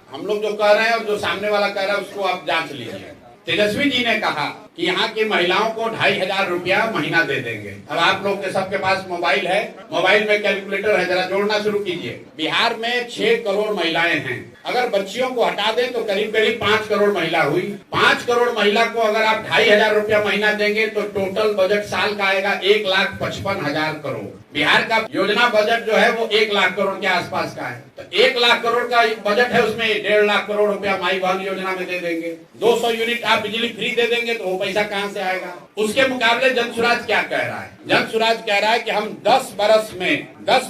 हम लोग जो कह रहे हैं और जो सामने वाला कह रहा है उसको आप जांच लीजिए। तेजस्वी जी ने कहा कि यहाँ की महिलाओं को 2500 रुपया महीना दे देंगे। अब आप लोग के सबके पास मोबाइल है, मोबाइल में कैलकुलेटर है, जरा जोड़ना शुरू कीजिए। बिहार में 6 करोड़ महिलाएं हैं। अगर बच्चियों को हटा दें तो करीब करीब 5 करोड़ महिला हुई। 5 करोड़ महिला को अगर आप 2500 रुपया महीना देंगे तो टोटल बजट साल का आएगा 1,55,000 करोड़। बिहार का योजना बजट जो है वो 1 लाख करोड़ के आसपास का है। तो 1 लाख करोड़ का बजट है, उसमें 1.5 लाख करोड़ रुपया माई बहन योजना में दे देंगे। 200 यूनिट आप बिजली फ्री दे देंगे तो वो पैसा कहां से आएगा? उसके मुकाबले जन स्वराज क्या कह रहा है? जन स्वराज कह रहा है कि हम 10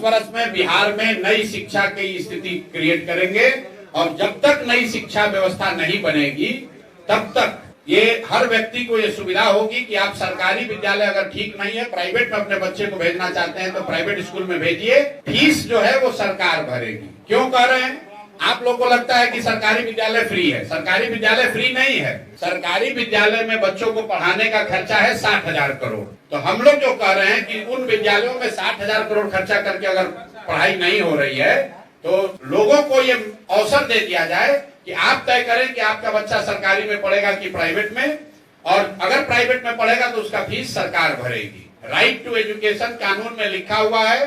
बरस में बिहार में नई शिक्षा की स्थिति क्रिएट करेंगे और जब तक नई शिक्षा व्यवस्था नहीं बनेगी तब तक ये हर व्यक्ति को ये सुविधा होगी कि आप सरकारी विद्यालय अगर ठीक नहीं है, प्राइवेट में अपने बच्चे को भेजना चाहते हैं तो प्राइवेट स्कूल में भेजिए, फीस जो है वो सरकार भरेगी। क्यों कह रहे हैं? आप लोगों को लगता है कि सरकारी विद्यालय फ्री है। सरकारी विद्यालय फ्री नहीं है। सरकारी विद्यालय में बच्चों को पढ़ाने का खर्चा है 60,000 करोड़। तो हम लोग जो कह रहे हैं कि उन विद्यालयों में 60,000 करोड़ खर्चा करके अगर पढ़ाई नहीं हो रही है तो लोगों को ये अवसर दे दिया जाए कि आप तय करें कि आपका बच्चा सरकारी में पढ़ेगा कि प्राइवेट में, और अगर प्राइवेट में पढ़ेगा तो उसका फीस सरकार भरेगी। राइट टू एजुकेशन कानून में लिखा हुआ है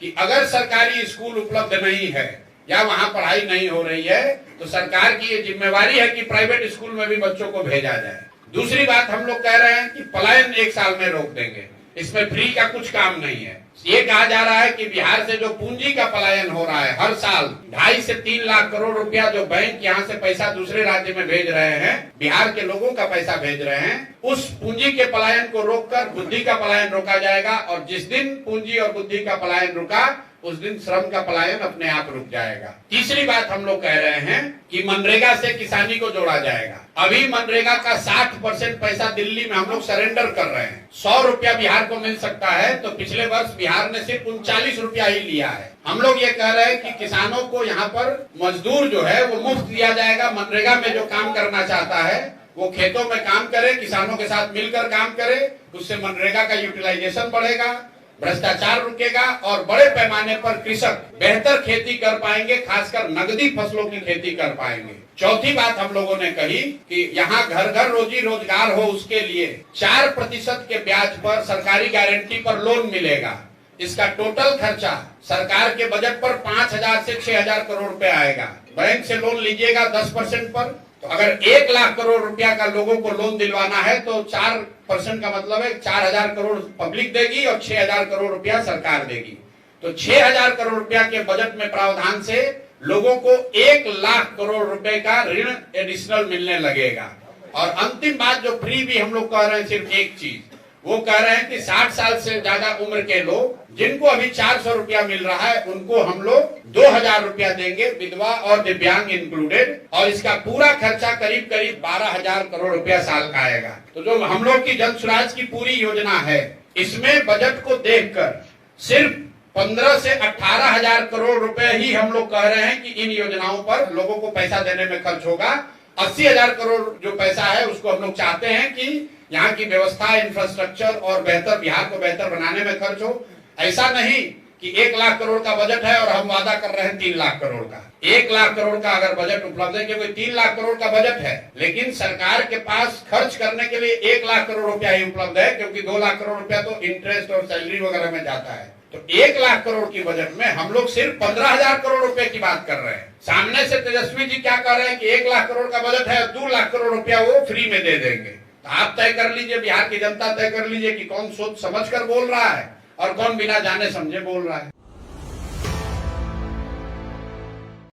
कि अगर सरकारी स्कूल उपलब्ध नहीं है या वहां पढ़ाई नहीं हो रही है तो सरकार की ये जिम्मेवारी है कि प्राइवेट स्कूल में भी बच्चों को भेजा जाए। दूसरी बात हम लोग कह रहे हैं कि पलायन 1 साल में रोक देंगे। इसमें फ्री का कुछ काम नहीं है। ये कहा जा रहा है कि बिहार से जो पूंजी का पलायन हो रहा है हर साल 2.5 से 3 लाख करोड़ रुपया जो बैंक यहाँ से पैसा दूसरे राज्य में भेज रहे हैं, बिहार के लोगों का पैसा भेज रहे हैं, उस पूंजी के पलायन को रोककर बुद्धि का पलायन रोका जाएगा। और जिस दिन पूंजी और बुद्धि का पलायन रुका उस दिन श्रम का पलायन अपने आप रुक जाएगा। तीसरी बात हम लोग कह रहे हैं कि मनरेगा से किसानी को जोड़ा जाएगा। अभी मनरेगा का 60% पैसा दिल्ली में हम लोग सरेंडर कर रहे हैं। 100 रुपया बिहार को मिल सकता है तो पिछले वर्ष बिहार ने सिर्फ 39 रुपया ही लिया है। हम लोग ये कह रहे हैं कि किसानों को यहाँ पर मजदूर जो है वो मुफ्त दिया जाएगा। मनरेगा में जो काम करना चाहता है वो खेतों में काम करे, किसानों के साथ मिलकर काम करे, उससे मनरेगा का यूटिलाइजेशन बढ़ेगा, भ्रष्टाचार रुकेगा और बड़े पैमाने पर कृषक बेहतर खेती कर पाएंगे, खासकर नगदी फसलों की खेती कर पाएंगे। चौथी बात हम लोगों ने कही कि यहाँ घर घर रोजी रोजगार हो, उसके लिए 4% के ब्याज पर सरकारी गारंटी पर लोन मिलेगा। इसका टोटल खर्चा सरकार के बजट पर 5,000 से 6,000 करोड़ रुपए आएगा। बैंक से लोन लीजिएगा 10% पर, तो अगर 1 लाख करोड़ रुपया का लोगों को लोन दिलवाना है तो 4% का मतलब है 4,000 करोड़ पब्लिक देगी और 6,000 करोड़ रुपया सरकार देगी। तो 6,000 करोड़ रुपया के बजट में प्रावधान से लोगों को 1 लाख करोड़ रुपए का ऋण एडिशनल मिलने लगेगा। और अंतिम बात जो फ्री भी हम लोग कह रहे हैं, सिर्फ एक चीज वो कह रहे हैं कि 60 साल से ज्यादा उम्र के लोग जिनको अभी 400 रुपया मिल रहा है उनको हम लोग 2,000 रुपया देंगे, विधवा और दिव्यांग इंक्लूडेड, और इसका पूरा खर्चा करीब करीब 12,000 करोड़ रुपया साल का आएगा। तो जो हम लोग की जन स्वराज की पूरी योजना है इसमें बजट को देखकर सिर्फ 15 से 18,000 करोड़ रुपए ही हम लोग कह रहे हैं कि इन योजनाओं पर लोगों को पैसा देने में खर्च होगा। 80,000 करोड़ जो पैसा है उसको हम लोग चाहते हैं कि यहाँ की व्यवस्था, इंफ्रास्ट्रक्चर और बेहतर बिहार को बेहतर बनाने में खर्च हो। ऐसा नहीं कि 1 लाख करोड़ का बजट है और हम वादा कर रहे हैं 3 लाख करोड़ का। 1 लाख करोड़ का अगर बजट उपलब्ध है, क्योंकि 3 लाख करोड़ का बजट है लेकिन सरकार के पास खर्च करने के लिए 1 लाख करोड़ रुपया ही उपलब्ध है, क्योंकि 2 लाख करोड़ रुपया तो इंटरेस्ट और सैलरी वगैरह में जाता है। तो 1 लाख करोड़ की बजट में हम लोग सिर्फ 15,000 करोड़ रुपए की बात कर रहे हैं। सामने से तेजस्वी जी क्या कर रहे हैं कि 1 लाख करोड़ का बजट है, 2 लाख करोड़ रुपया वो फ्री में दे देंगे। तो आप तय कर लीजिए, बिहार की जनता तय कर लीजिए कि कौन सोच समझ कर बोल रहा है और कौन बिना जाने समझे बोल रहा है।